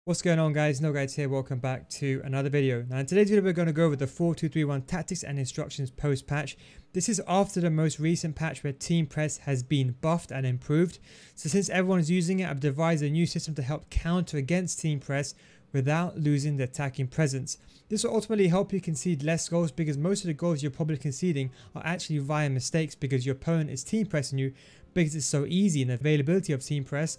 What's going on, guys? No Guides here. Welcome back to another video. Now in today's video we're going to go over the 4-2-3-1 tactics and instructions post patch. This is after the most recent patch where team press has been buffed and improved. So since everyone is using it, I've devised a new system to help counter against team press without losing the attacking presence. This will ultimately help you concede less goals, because most of the goals you're probably conceding are actually via mistakes because your opponent is team pressing you because it's so easy in the availability of team press.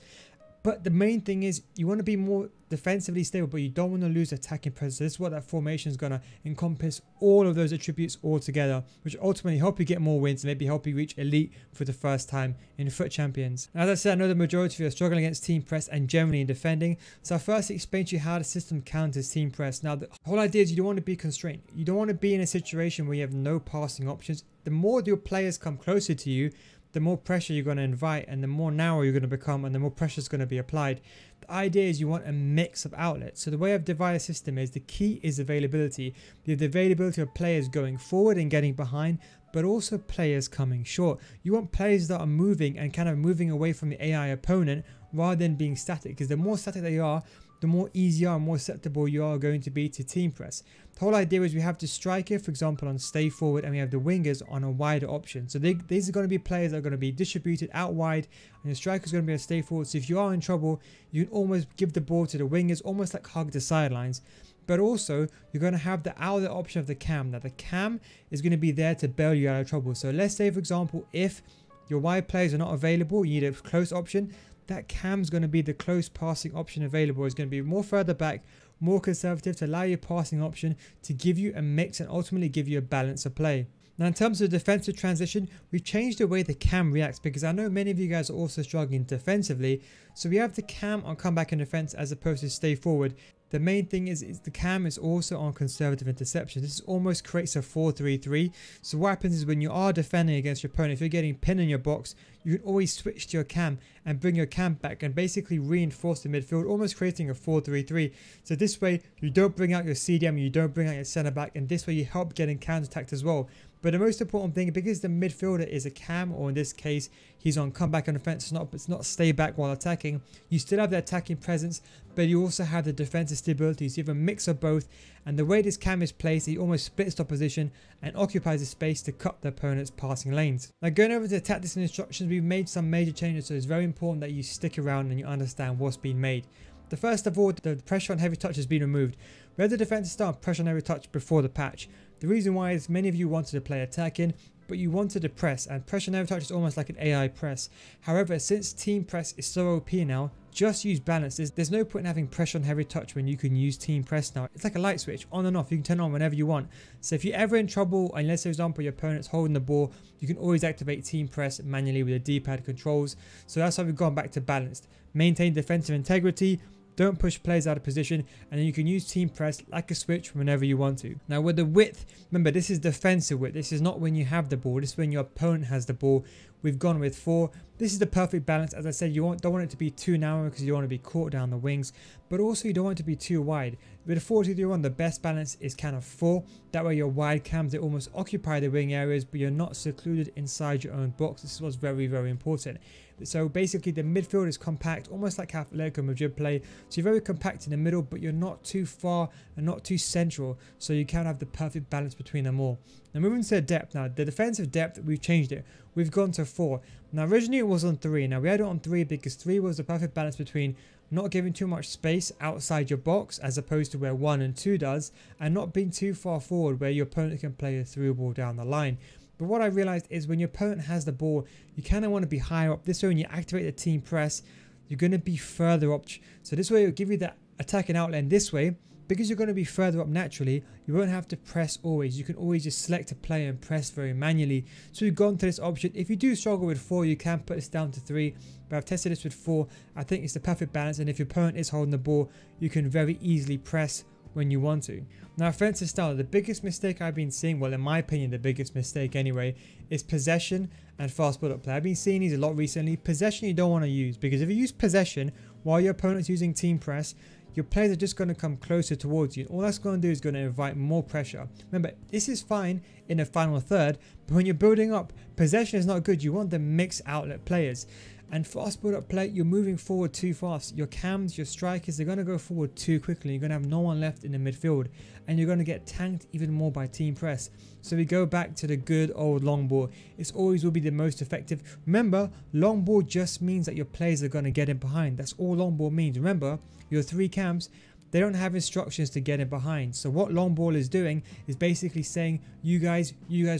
But the main thing is you want to be more defensively stable, but you don't want to lose attacking presence. This is what that formation is going to encompass, all of those attributes all together, which ultimately help you get more wins and maybe help you reach elite for the first time in FUT Champions. Now, as I said, I know the majority of you are struggling against team press and generally in defending. So I'll first explain to you how the system counters team press. Now, the whole idea is you don't want to be constrained. You don't want to be in a situation where you have no passing options. The more your players come closer to you, the more pressure you're going to invite, and the more narrow you're going to become, and the more pressure is going to be applied. The idea is you want a mix of outlets. So the way I've divided a system is the key is availability. You have the availability of players going forward and getting behind, but also players coming short. You want players that are moving and kind of moving away from the AI opponent rather than being static, because the more static they are, the more easier and more susceptible you are going to be to team press. The whole idea is we have the striker, for example, on stay forward, and we have the wingers on a wider option. So these are going to be players that are going to be distributed out wide, and the striker is going to be a stay forward. So if you are in trouble, you can almost give the ball to the wingers, almost like hug the sidelines. But also, you're going to have the outlet option of the cam. Now, the cam is going to be there to bail you out of trouble. So let's say, for example, if your wide players are not available, you need a close option. That cam's going to be the close passing option available. It's going to be more further back, more conservative, to allow your passing option to give you a mix and ultimately give you a balance of play. Now, in terms of defensive transition, we've changed the way the cam reacts, because I know many of you guys are also struggling defensively. So we have the cam on comeback and defense as opposed to stay forward. The main thing is the cam is also on conservative interception. This almost creates a 4-3-3. So what happens is when you are defending against your opponent, if you're getting pinned in your box, you can always switch to your cam and bring your cam back and basically reinforce the midfield, almost creating a 4-3-3. So this way you don't bring out your CDM, you don't bring out your centre back, and this way you help getting counter-attacked as well. But the most important thing, because the midfielder is a cam, or in this case he's on comeback and defense, it's not stay back while attacking, you still have the attacking presence, but you also have the defensive stability. So you have a mix of both, and the way this cam is placed, he almost splits the opposition and occupies the space to cut the opponent's passing lanes. Now, going over to the tactics and instructions, we've made some major changes, so it's very important that you stick around and you understand what's been made. The first of all, the pressure on heavy touch has been removed. We had the defensive start pressure on heavy touch before the patch. The reason why is many of you wanted to play attacking, but you wanted to press, and pressure on heavy touch is almost like an AI press. However, since team press is so OP now, just use balance. There's no point in having pressure on heavy touch when you can use team press now. It's like a light switch, on and off. You can turn it on whenever you want. So if you're ever in trouble, and let's say, for example, your opponent's holding the ball, you can always activate team press manually with the D-pad controls. So that's how we've gone back to balanced. Maintain defensive integrity, don't push players out of position, and then you can use team press like a switch whenever you want to. Now, with the width, remember, this is defensive width. This is not when you have the ball. This is when your opponent has the ball. We've gone with 4. This is the perfect balance. As I said, you don't want it to be too narrow because you don't want to be caught down the wings, but also you don't want it to be too wide. With a 4-2-3-1, the best balance is kind of 4. That way your wide cams, they almost occupy the wing areas, but you're not secluded inside your own box. This was very, very important. So basically the midfield is compact, almost like how Atletico Madrid play. So you're very compact in the middle, but you're not too far and not too central. So you can have the perfect balance between them all. Now, moving to the depth. Now, the defensive depth, we've changed it. We've gone to 4. Now, originally it was on 3. Now, we had it on 3 because 3 was the perfect balance between not giving too much space outside your box as opposed to where 1 and 2 does, and not being too far forward where your opponent can play a through ball down the line. But what I realized is when your opponent has the ball, you kind of want to be higher up. This way, when you activate the team press, you're going to be further up. So this way, it will give you that attacking outlet. And this way, because you're going to be further up naturally, you won't have to press always. You can always just select a player and press very manually. So we've gone to this option. If you do struggle with 4, you can put this down to 3. But I've tested this with 4. I think it's the perfect balance. And if your opponent is holding the ball, you can very easily press when you want to. Now, offensive style, the biggest mistake I've been seeing, well, in my opinion, the biggest mistake anyway, is possession and fast build-up play. I've been seeing these a lot recently. Possession you don't want to use, because if you use possession while your opponent's using team press, your players are just going to come closer towards you. All that's going to do is going to invite more pressure. Remember, this is fine in a final third, but when you're building up, possession is not good. You want the mixed outlet players. And fast build up play, you're moving forward too fast. Your cams, your strikers, they're going to go forward too quickly. You're going to have no one left in the midfield, and you're going to get tanked even more by team press. So we go back to the good old long ball. It always will be the most effective. Remember, long ball just means that your players are going to get in behind. That's all long ball means. Remember, your 3 cams, they don't have instructions to get in behind. So what long ball is doing is basically saying, you guys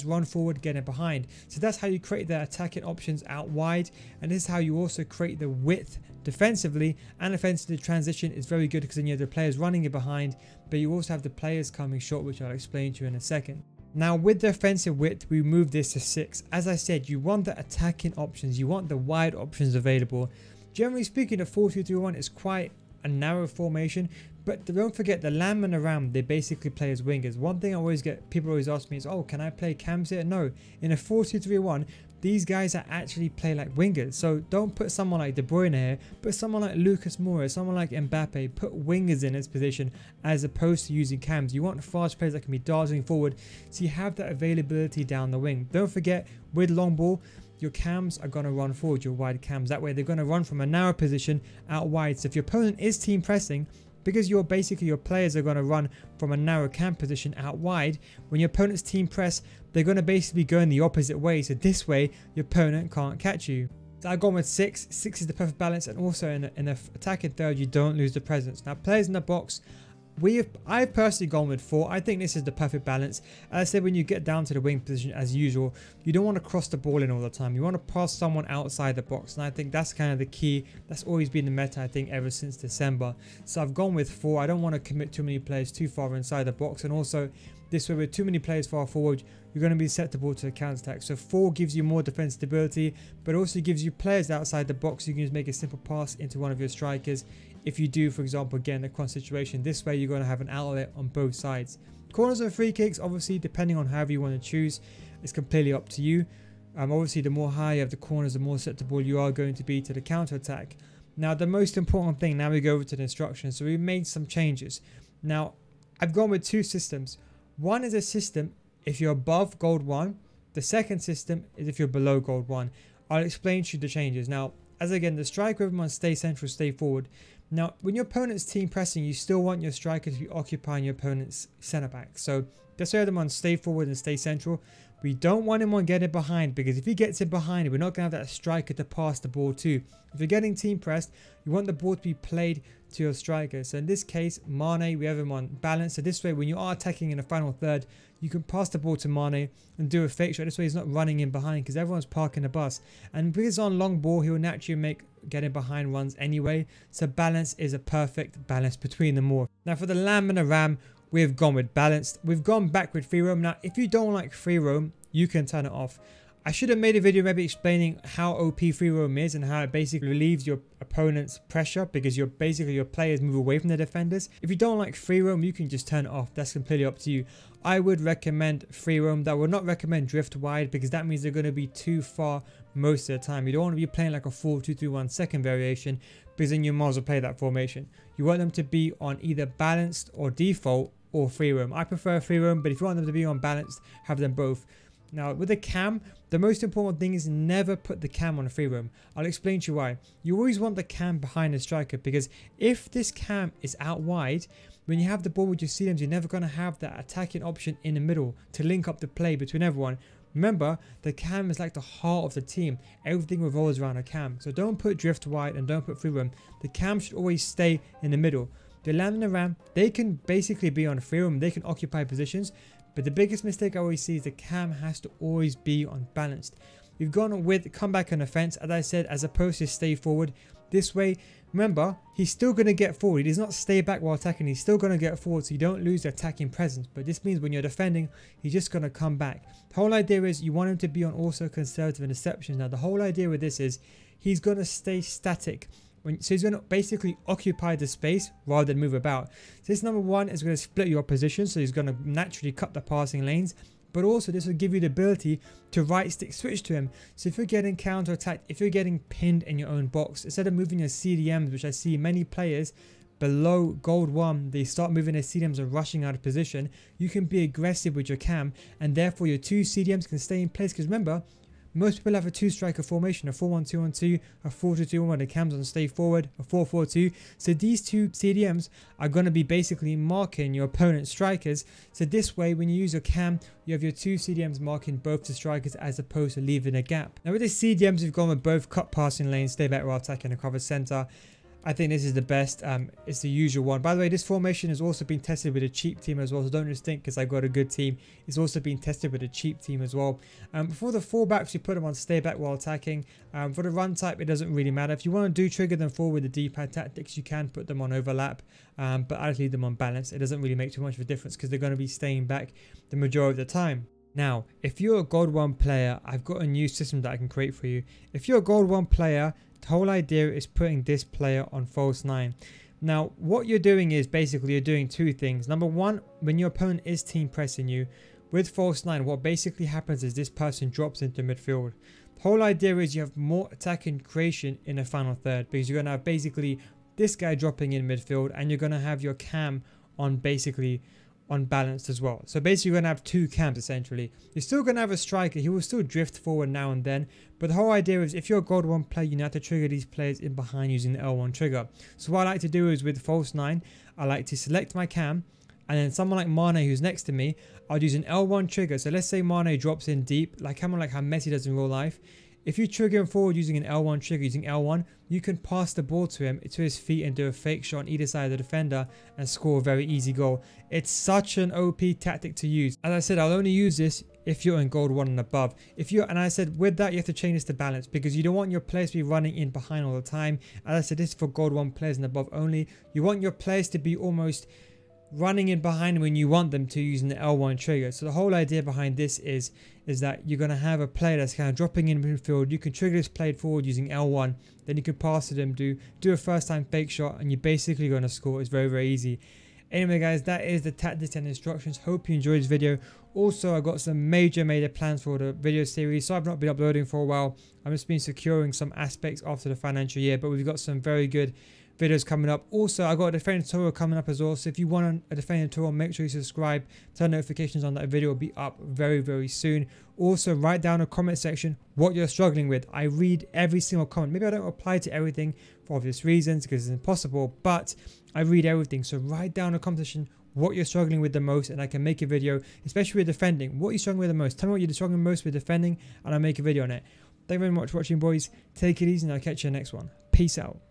run forward, get in behind. So that's how you create the attacking options out wide, and this is how you also create the width defensively. And offensively, transition is very good because then you have the players running in behind, but you also have the players coming short, which I'll explain to you in a second. Now with the offensive width, we move this to 6. As I said, you want the attacking options, you want the wide options available. Generally speaking, the 4-2-3-1 is quite a narrow formation, but don't forget the lamb and the ram, they basically play as wingers. One thing I always get, people always ask me is, oh, can I play cams here? No, in a 4-2-3-1, these guys are actually play like wingers. So don't put someone like De Bruyne here, put someone like Lucas Moura, someone like Mbappe, put wingers in this position as opposed to using cams. You want fast players that can be darting forward, so you have that availability down the wing. Don't forget, with long ball, your cams are going to run forward, your wide cams. That way they're going to run from a narrow position out wide. So if your opponent is team pressing, because your players are going to run from a narrow cam position out wide, when your opponent's team press, they're going to basically go in the opposite way. So this way your opponent can't catch you. So I've gone with 6. 6 is the perfect balance, and also in the attacking third, you don't lose the presence. Now players in the box, I've personally gone with 4. I think this is the perfect balance. As I said, when you get down to the wing position, as usual, you don't want to cross the ball in all the time. You want to pass someone outside the box, and I think that's kind of the key. That's always been the meta, I think, ever since December. So I've gone with 4. I don't want to commit too many players too far inside the box, and also this way, with too many players far forward, you're going to be susceptible to a counter attack. So 4 gives you more defense stability, but also gives you players outside the box. You can just make a simple pass into one of your strikers. If you do, for example, get in a cross situation, this way you're going to have an outlet on both sides. Corners and free kicks, obviously, depending on however you want to choose, it's completely up to you. Obviously, the more high you have the corners, the more susceptible you are going to be to the counter attack. Now, the most important thing, now we go over to the instructions. So we made some changes. Now, I've gone with 2 systems. One is a system if you're above gold 1. The second system is if you're below gold 1. I'll explain to you the changes. Now, as again, the striker, everyone stay central, stay forward. Now, when your opponent's team pressing, you still want your striker to be occupying your opponent's centre back. So that's why them on stay forward and stay central. We don't want him on getting behind, because if he gets in behind, we're not going to have that striker to pass the ball to. If you're getting team pressed, you want the ball to be played to your striker. So in this case, Mane, we have him on balance. So this way, when you are attacking in the final third, you can pass the ball to Mane and do a fake shot. This way he's not running in behind, because everyone's parking the bus. And because it's on long ball, he'll naturally make getting behind runs anyway. So balance is a perfect balance between them all. Now for the lamb and the ram, we've gone with balanced. We've gone back with free roam. Now, if you don't like free roam, you can turn it off. I should have made a video maybe explaining how OP free roam is and how it basically relieves your opponent's pressure, because your players move away from the defenders. If you don't like free roam, you can just turn it off. That's completely up to you. I would recommend free roam. I would not recommend drift wide, because that means they're going to be too far most of the time. You don't want to be playing like a 4-2-3-1 second variation, because then you might as well play that formation. You want them to be on either balanced or default or free roam. I prefer free roam, but if you want them to be on balanced, have them both. Now with the cam, the most important thing is never put the cam on a free roam. I'll explain to you why. You always want the cam behind the striker, because if this cam is out wide, when you have the ball with your CDMs, you're never going to have that attacking option in the middle to link up the play between everyone. Remember, the cam is like the heart of the team. Everything revolves around a cam. So don't put drift wide and don't put free roam. The cam should always stay in the middle. The lamb and the ram, they can basically be on free roam. They can occupy positions. But the biggest mistake I always see is the cam has to always be on balanced. We've gone with comeback and offense, as I said, as opposed to stay forward. This way, remember, he's still going to get forward. He does not stay back while attacking. He's still going to get forward, so you don't lose the attacking presence. But this means when you're defending, he's just going to come back. The whole idea is you want him to be on also conservative interceptions. Now, the whole idea with this is he's going to stay static. So he's going to basically occupy the space rather than move about. So this number 1 is going to split your position. So he's going to naturally cut the passing lanes. But also this will give you the ability to right stick switch to him. So if you're getting counter attacked, if you're getting pinned in your own box, instead of moving your CDMs, which I see many players below gold 1, they start moving their CDMs and rushing out of position. You can be aggressive with your cam, and therefore your 2 CDMs can stay in place. Because remember, Most people have a 2-striker formation, a 4-1-2-1-2, a 4-2-2-1 where the cam's on stay forward, a 4-4-2. So these two CDMs are going to be basically marking your opponent's strikers. So this way, when you use your cam, you have your two CDMs marking both the strikers as opposed to leaving a gap. Now with the CDMs, we've gone with both cut passing lanes, stay back while attacking, and cover center. I think this is the best. It's the usual one. By the way, this formation has also been tested with a cheap team as well. So don't just think because I got a good team. It's also been tested with a cheap team as well. For the fullbacks, you put them on stay back while attacking. For the run type, it doesn't really matter. If you want to do trigger them forward with the D-pad tactics, you can put them on overlap. But I'd leave them on balance. It doesn't really make too much of a difference because they're going to be staying back the majority of the time. Now, if you're a Gold 1 player, I've got a new system that I can create for you. If you're a Gold 1 player, the whole idea is putting this player on false 9. Now, what you're doing is basically you're doing two things. Number one, when your opponent is team pressing you, with false 9, what basically happens is this person drops into midfield. The whole idea is you have more attacking creation in the final third because you're going to have basically this guy dropping in midfield and you're going to have your cam on basically unbalanced as well. So basically you're going to have two cams essentially. You're still going to have a striker. He will still drift forward now and then. But the whole idea is if you're a Gold 1 player, you have to trigger these players in behind using the L1 trigger. So what I like to do is with false 9, I like to select my cam. And then someone like Mane who's next to me, I'll use an L1 trigger. So let's say Mane drops in deep, like how Messi does in real life. If you trigger him forward using an L1 trigger, using L1, you can pass the ball to him, to his feet and do a fake shot on either side of the defender and score a very easy goal. It's such an OP tactic to use. As I said, I'll only use this if you're in Gold 1 and above. And I said with that, you have to change this to balance because you don't want your players to be running in behind all the time. As I said, this is for Gold 1 players and above only. You want your players to be almost running in behind when you want them to using the L1 trigger. So the whole idea behind this is that you're going to have a player that's kind of dropping in midfield. You can trigger this play forward using L1, then you can pass to them, do a first time fake shot, and you're basically going to score. It's very, very easy. Anyway guys, that is the tactics and instructions. Hope you enjoyed this video. Also, I got some major plans for the video series, so I've not been uploading for a while. I've just been securing some aspects after the financial year, but we've got some very good videos coming up. Also, I got a defending tutorial coming up as well, so if you want a defending tutorial, make sure you subscribe, turn notifications on. That video will be up very, very soon. Also, write down in the comment section what you're struggling with. I read every single comment. Maybe I don't reply to everything for obvious reasons because it's impossible, but I read everything. So write down in the comment section what you're struggling with the most, and I can make a video, especially with defending. What you're struggling with the most? Tell me what you're struggling most with defending, and I'll make a video on it. Thank you very much for watching, boys. Take it easy, and I'll catch you in the next one. Peace out.